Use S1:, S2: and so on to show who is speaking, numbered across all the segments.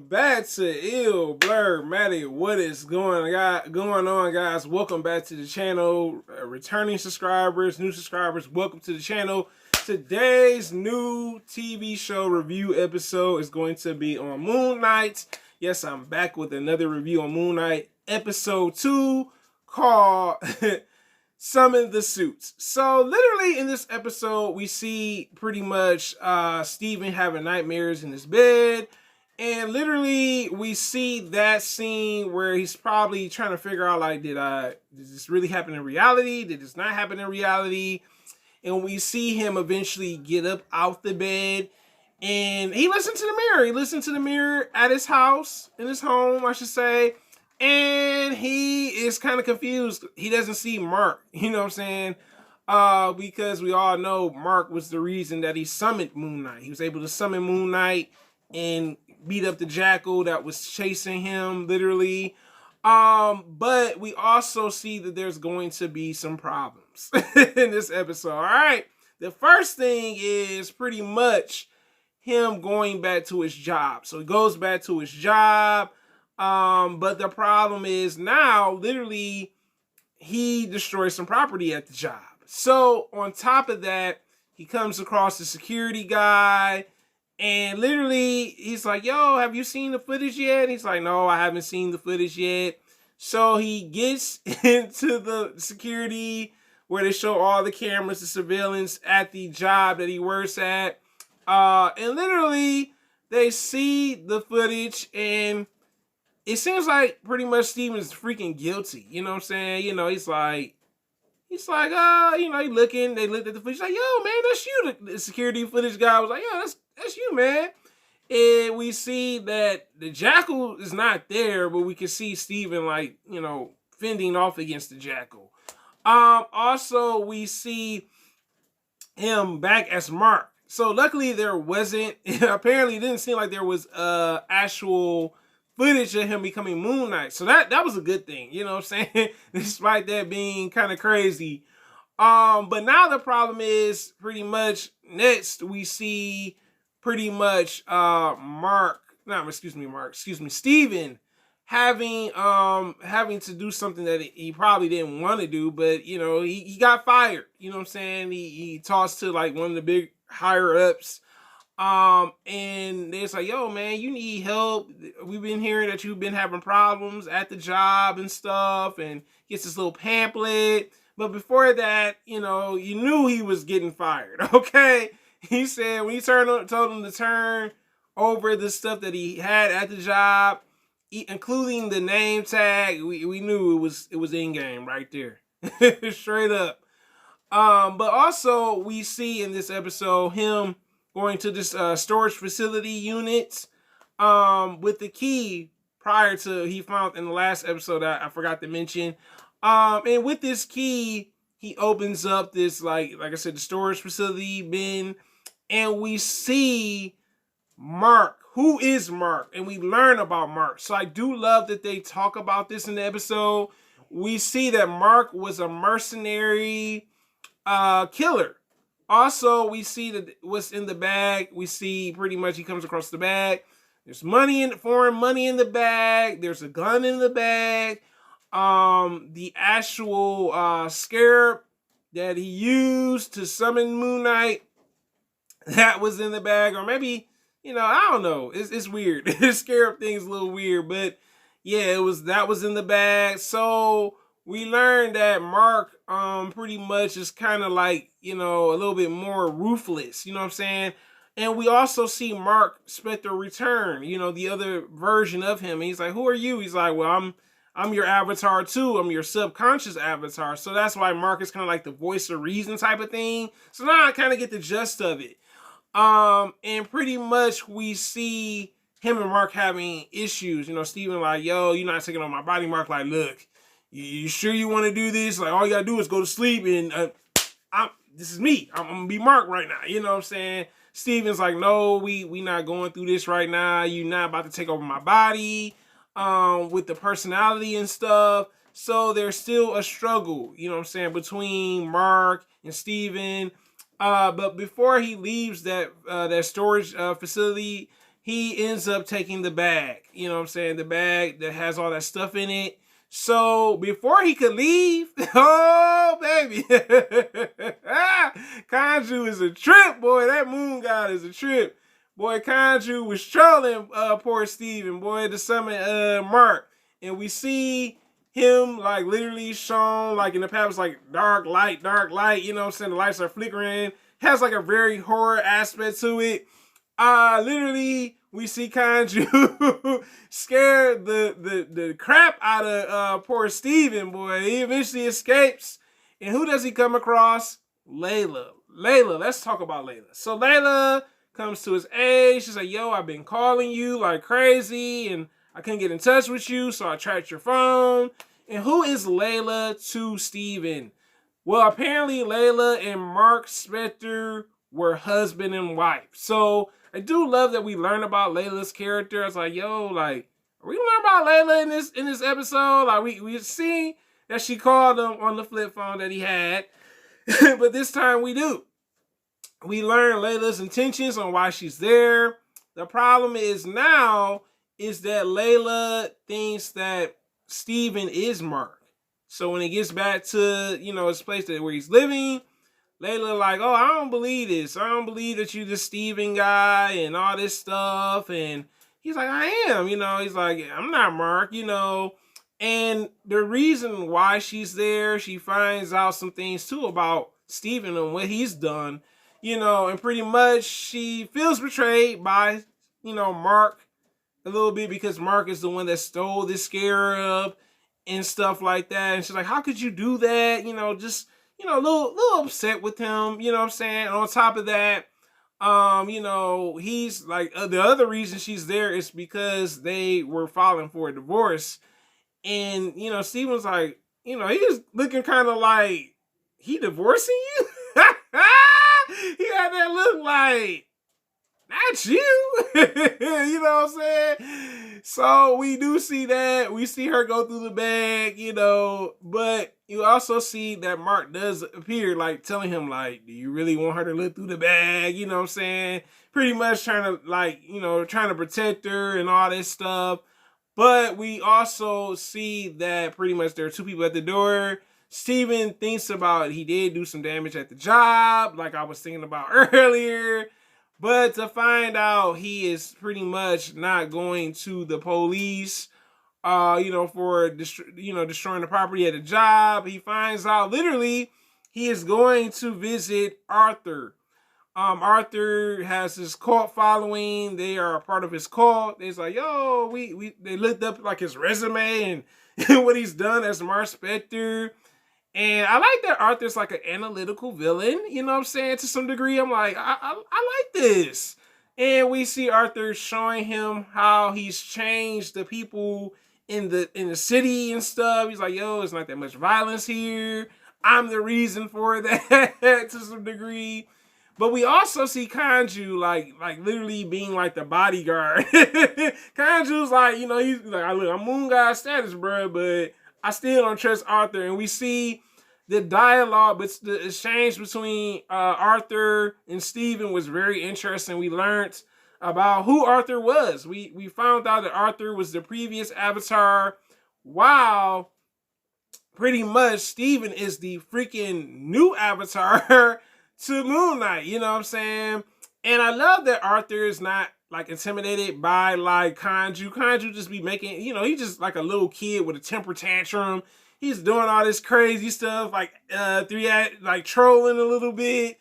S1: back to Ill Blur Maddie. What is going on, guys? Welcome back to the channel. Returning subscribers, new subscribers, welcome to the channel. Today's new TV show review episode is going to be on Moonknight. Yes, I'm back with another review on Moonknight, episode 2, called Summon the Suits. So literally in this episode, we see pretty much Steven having nightmares in his bed. And literally we see that scene where he's probably trying to figure out, like, did this really happen in reality? Did this not happen in reality? And we see him eventually get up out the bed and he listened to the mirror. He listened to the mirror at his house, in his home, I should say. And he is kind of confused. He doesn't see Mark, you know what I'm saying? Because we all know Mark was the reason that he summoned Moonknight. He was able to summon Moonknight and beat up the jackal that was chasing him, literally. But we also see that there's going to be some problems in this episode. All right. The first thing is pretty much him going back to his job. So he goes back to his job. But the problem is now, literally, he destroys some property at the job. So on top of that, he comes across the security guy, and literally he's like, yo, have you seen the footage yet? And he's like, no, I haven't seen the footage yet. So he gets into the security where they show all the cameras, the surveillance at the job that he works at. And literally they see the footage, and it seems like pretty much Steven's freaking guilty. You know what I'm saying? You know, he's like, he looking, they looked at the footage, like, yo, man, that's you. The security footage guy was like, yo, that's you, man. And we see that the jackal is not there, but we can see Steven, like, you know, fending off against the jackal. Also, we see him back as Mark. So luckily there wasn't, apparently it didn't seem like there was actual footage of him becoming Moonknight. So that was a good thing, you know what I'm saying? Despite that being kind of crazy. But now the problem is pretty much next we see pretty much Steven having to do something that he probably didn't want to do, but you know, he got fired. You know what I'm saying? He talks to like one of the big higher ups. And it's like, yo, man, you need help. We've been hearing that you've been having problems at the job and stuff, and gets this little pamphlet. But before that, you know, you knew he was getting fired, okay? He said when he told him to turn over the stuff that he had at the job, including the name tag, we knew it was in game right there. Straight up. But also we see in this episode him going to this storage facility units with the key prior to he found in the last episode that I forgot to mention. And with this key, he opens up this, like I said, the storage facility bin, and we see Mark. Who is Mark? And we learn about Mark. So I do love that they talk about this in the episode. We see that Mark was a mercenary killer. Also, we see that what's in the bag. We see pretty much he comes across the bag. There's foreign money in the bag. There's a gun in the bag. The actual scarab that he used to summon Moonknight, that was in the bag. Or maybe, you know, I don't know. It's weird. This scarab thing is a little weird, but yeah, that was in the bag. So we learned that Mark pretty much is kind of like, you know, a little bit more ruthless, you know what I'm saying? And we also see Mark Spector return, you know, the other version of him. And he's like, who are you? He's like, well, I'm your avatar too. I'm your subconscious avatar. So that's why Mark is kind of like the voice of reason type of thing. So now I kind of get the gist of it. And pretty much we see him and Mark having issues. You know, Steven like, yo, you're not taking on my body. Mark like, look, you sure you want to do this? Like, all you gotta do is go to sleep, and this is me. I'm gonna be Mark right now. You know what I'm saying? Steven's like, no, we not going through this right now. You're not about to take over my body with the personality and stuff. So there's still a struggle, you know what I'm saying, between Mark and Steven. But before he leaves that storage facility, he ends up taking the bag. You know what I'm saying? The bag that has all that stuff in it. So before he could leave, oh baby, Kanju is a trip, boy. That moon god is a trip. Boy, Kanju was trolling poor Steven, boy, to summon Mark. And we see him like literally shown like in the past like dark light, you know what I'm saying? The lights are flickering. Has like a very horror aspect to it. Literally we see Kanju scare the crap out of poor Steven, boy. He eventually escapes. And who does he come across? Layla. Let's talk about Layla. So Layla comes to his aid. She's like, yo, I've been calling you like crazy and I couldn't get in touch with you, so I tracked your phone. And who is Layla to Steven? Well, apparently Layla and Mark Spector were husband and wife. So I do love that we learn about Layla's character. I was like, yo, like, are we learn about Layla in this episode? Like we see that she called him on the flip phone that he had. But this time we do. We learn Layla's intentions on why she's there. The problem is now is that Layla thinks that Steven is Mark. So when he gets back to, you know, his place where he's living, Layla like, oh, I don't believe this. I don't believe that you the Steven guy and all this stuff. And he's like, I am, you know. He's like, I'm not Mark, you know. And the reason why she's there, she finds out some things too about Steven and what he's done, you know, and pretty much she feels betrayed by, you know, Mark a little bit because Mark is the one that stole this scarab and stuff like that. And she's like, how could you do that? You know, just, you know, a little upset with him, you know what I'm saying? And on top of that, you know, he's like, the other reason she's there is because they were filing for a divorce. And, you know, Steven's like, you know, he was looking kind of like, he divorcing you? He had that look like, not you. You know what I'm saying? So we do see that. We see her go through the bag, you know, but you also see that Mark does appear like telling him like, do you really want her to look through the bag? You know what I'm saying? Pretty much trying to like, you know, trying to protect her and all this stuff. But we also see that pretty much there are two people at the door. Steven thinks about he did do some damage at the job, like I was thinking about earlier. But to find out he is pretty much not going to the police, you know, for destroying the property at a job. He finds out literally he is going to visit Arthur. Arthur has his cult following. They are a part of his cult. It's like, yo, they looked up like his resume and what he's done as Mark Spector. And I like that Arthur's like an analytical villain, you know what I'm saying, to some degree. I'm like, I like this. And we see Arthur showing him how he's changed the people in the city and stuff. He's like, yo, it's not that much violence here. I'm the reason for that to some degree. But we also see Kanju like literally being like the bodyguard. Kanju's like, you know, he's like, look, I'm Moon God status, bro, but I still don't trust Arthur. And we see the dialogue, but the exchange between Arthur and Steven was very interesting. We learned about who Arthur was. We found out that Arthur was the previous Avatar, while pretty much Steven is the freaking new Avatar to Moonknight, you know what I'm saying? And I love that Arthur is not like intimidated by like Kanju. Kanju just be making, you know, he's just like a little kid with a temper tantrum. He's doing all this crazy stuff, like like trolling a little bit,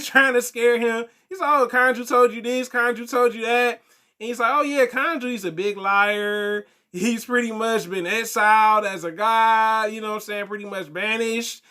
S1: trying to scare him. He's like, oh, Kanju told you this, Kanju told you that. And he's like, oh yeah, Kanju, he's a big liar. He's pretty much been exiled as a god, you know what I'm saying, pretty much banished.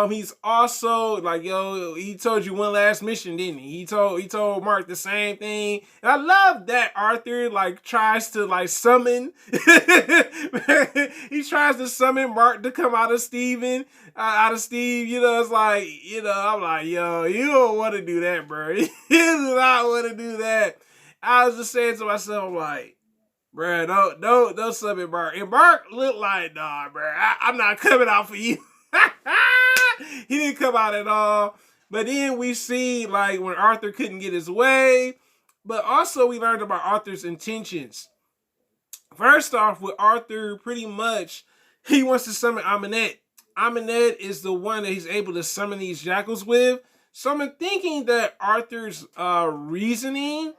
S1: He's also like, yo, he told you one last mission, didn't he? He told Mark the same thing. And I love that Arthur like tries to like summon. He tries to summon Mark to come out of Steve. You know, it's like, you know, I'm like, yo, you don't want to do that, bro. You do not want to do that. I was just saying to myself, like, bro, don't summon Mark. And Mark looked like, nah, bro, I'm not coming out for you. He didn't come out at all. But then we see like when Arthur couldn't get his way, But also we learned about Arthur's intentions. First off, with Arthur, pretty much he wants to summon Amenet. Amenet is the one that he's able to summon these jackals with. So I'm thinking that Arthur's reasoning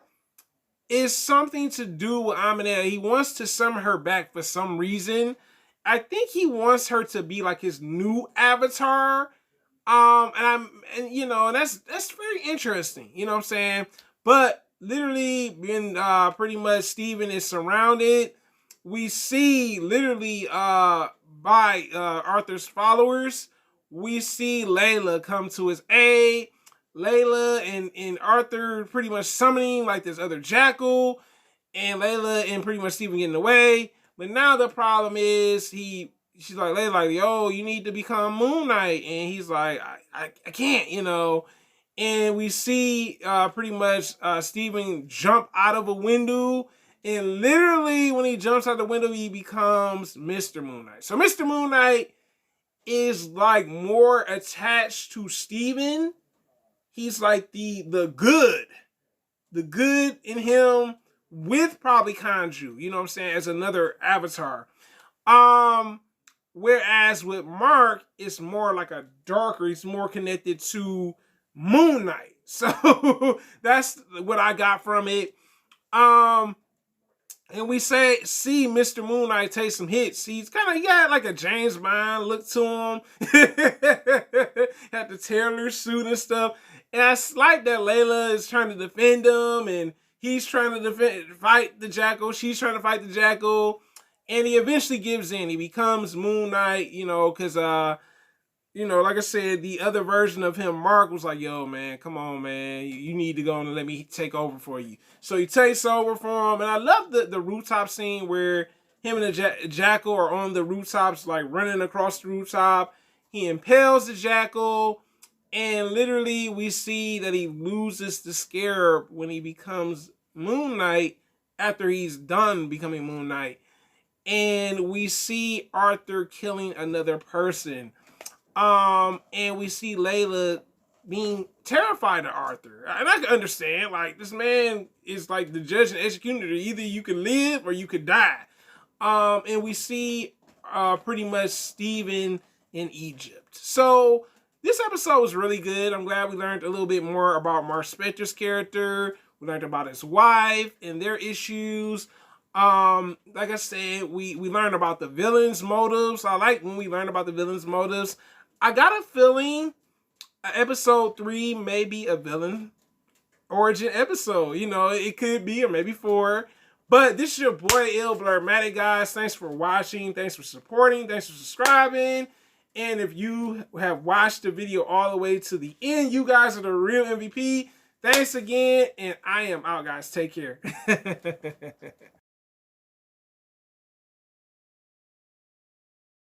S1: is something to do with Amenet. He wants to summon her back for some reason. I think he wants her to be like his new avatar. And you know, and that's very interesting. You know what I'm saying? But literally, when pretty much Steven is surrounded, we see literally by Arthur's followers, we see Layla come to his aid. Layla and Arthur pretty much summoning like this other jackal, and Layla and pretty much Steven getting away. But now the problem is she's like, Layla, like, yo, you need to become Moonknight. And he's like, I can't, you know. And we see pretty much Steven jump out of a window. And literally when he jumps out the window, he becomes Mr. Moonknight. So Mr. Moonknight is like more attached to Steven. He's like the good in him with probably Kanju, you know what I'm saying, as another avatar. Whereas with Mark, it's more like a darker, he's more connected to Moonknight. So that's what I got from it. And we see Mr. Moonknight take some hits. He got like a James Bond look to him. Had the tailor suit and stuff. And I like that Layla is trying to defend him, and he's trying to fight the jackal. She's trying to fight the jackal. And he eventually gives in. He becomes Moonknight, you know, because, you know, like I said, the other version of him, Mark, was like, yo, man, come on, man. You need to go and let me take over for you. So he takes over for him. And I love the rooftop scene where him and the jackal are on the rooftops, like running across the rooftop. He impales the jackal. And literally we see that he loses the scarab when he becomes Moonknight after he's done becoming Moonknight. And we see Arthur killing another person. And we see Layla being terrified of Arthur. And I can understand, like, this man is like the judge and executioner. Either you can live or you could die. And we see pretty much Steven in Egypt. So this episode was really good. I'm glad we learned a little bit more about Mark Spector's character. We learned about his wife and their issues. Like I said, we learned about the villain's motives. I like when we learn about the villain's motives. I got a feeling episode 3 may be a villain origin episode. You know, it could be, or maybe 4. But this is your boy, Blurmatic, guys. Thanks for watching. Thanks for supporting. Thanks for subscribing. And if you have watched the video all the way to the end, you guys are the real MVP. Thanks again, and I am out, guys. Take care.